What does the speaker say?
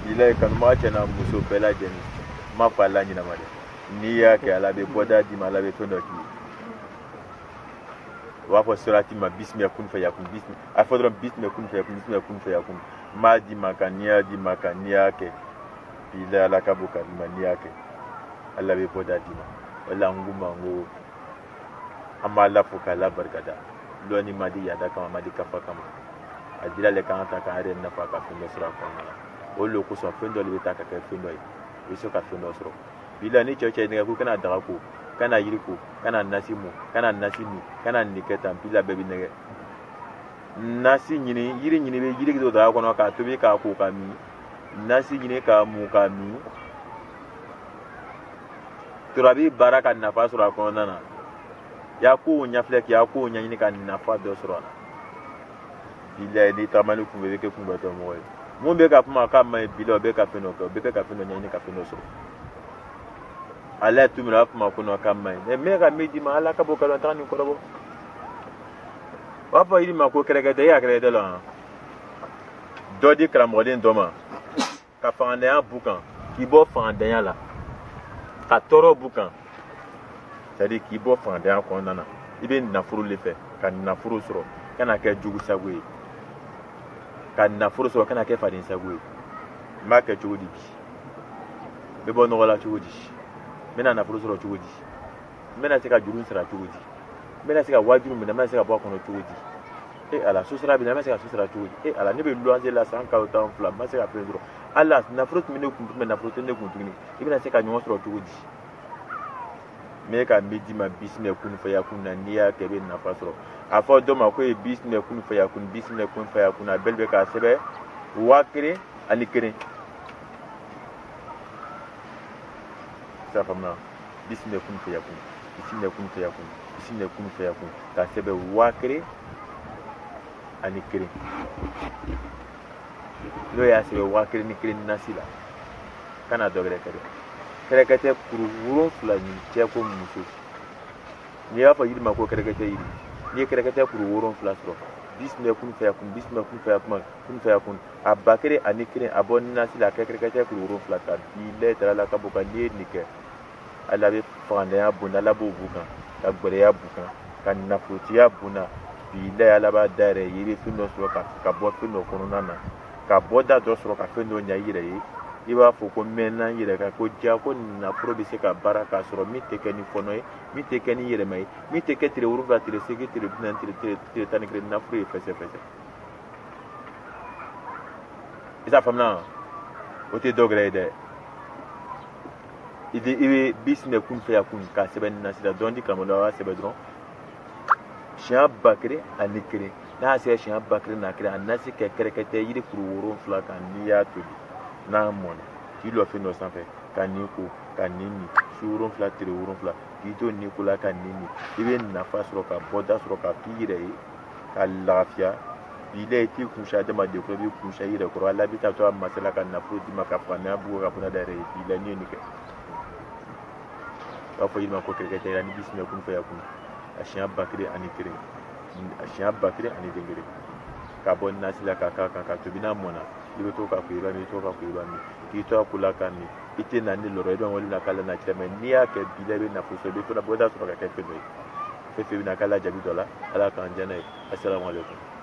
Bila kan ma chena muso bela jeni ma pala nyina made ni ya ke ala be boda di mala be tondo ki wa fo surati ma bismi kun fa yakun bismi afodro bismi kun fa yakun bismi kun fa yakun ma di makania ke bila ala kabuka di mania ke ala be boda di ma wala nguma ngo amala fuka la barkada loni madi yada kama madi kafa kama adila le kan ta kan re na fa ka fundo sura kama o lo ko so fundo le ta ka ka fundo yi so ka fundo sura bila ni choche ne ku kana daga ku kana yiri ku kana nasimu kana nasimi kana niketa bila bebi ne nasi nyini yiri nyini be yiri do daga kono ka to be ka ku ka mi nasi nyini ka mu ka mi turabi baraka na fa sura kono nana ya ku nya flek ya ku nya nyini ka na fa do sura bila ni tamani ku be ke ku ba to mo mo be ka puma ka mai bila be ka feno ko be ka feno nya nyini ka feno sura ala tu mira puma ko no ka mai me ka medi ma ala ka bo ka lo tani ko robo papa iri ma ko krega de ya krega de lo dodi kramodin doma ka fande ya bukan ki bo fande ya la ka toro bukan c'est-à-dire ki bo fande ya ko nana ibe na furu le fe ka na furu soro kana ke jugu sagwe ka na furu soro kana ke fadin sagwe ma ke jugu di be bo no wala jugu di mena na furu soro jugu di mena se ka jurun sara jugu di mena se ka wajuru mena se ka bo kono jugu di ala susra bi na se ka susra jugu di ala ne be luanze la san ka uta fla ma se ka pedro ala na furu mine ku na furu ne ku tugni ibina se ka nyo soro jugu di me ka midi ma bisme kun fa yakun na niya ke be na fasro afo do ma ko e bisme kun fa yakun na belbe ka sebe wakre alikre sa famna bisme kun fa yakun ka sebe wakre alikre lo ya sebe wakre ni kre nasila kana dogre kare kerekete kuru wuro fula ni che ko muso ni ya fa yiri ma ko kerekete yiri ni kerekete kuru wuro fula sro bisme kun fa yakun abakere anikire abonna sila kerekete kuru wuro fula ta bile dara la ka boka ni nike ala be fande ya bunda la bo bukan ka gbere ya bukan ka nafuti ya buna bile ala ba dare yiri fino sro ka bo fino kono nana ka boda do sro ka fino nya yire yi iba fo ko mena yire ka ko ja ko na probise ka baraka soro mi teke ni fono mi teke ni yire mai mi teke tire wuru va tire sege tire binan tire tani kre na fru fese isa famna o te dogre de ibe bisne kun fa yakun ka seben na sida dondi kamola wa sebedron sha bakre anikre na se sha bakre na kre anasi ke kerekete yiri kuru wuru fla kan niya to na mona ki lo fe no sanfɛ ka niku ka nini surun fila tire wurun fila ki to niku la ka nini ibe nafa sɔrɔ ka bɔda sɔrɔ ka k'i yɛrɛ ye ka lafiya bila ti kunsa dama de ko bi kunsa yɛrɛ kɔrɔ ala bi ta to a masala ka nafolo di ma ka fana bugu ka fana da yɛrɛ ye bila ni ni kɛ b'a fɔ yirima ko kɛrɛkɛ tɛ ni bisimila kun fɛ yakun a siɲɛ bakiri ani kelen a siɲɛ bakiri ani den kelen ka bɔ nasi la ka k'a kan ka tobi n'a mɔna i bɛ to ka ko i b'a min i to ka ko i b'a min k'i to a ko la ka min i tɛ na ni lɔrɔ i bɛ wale na k'ala na cɛ mɛ n'i y'a kɛ bila i bɛ nafolo sɔrɔ i bɛ fana bɔda sɔrɔ ka kɛ fɛn dɔ ye fɛn fɛn bɛ na k'ala jaabi dɔ la ala k'an jɛn n'a ye assalamu alaikum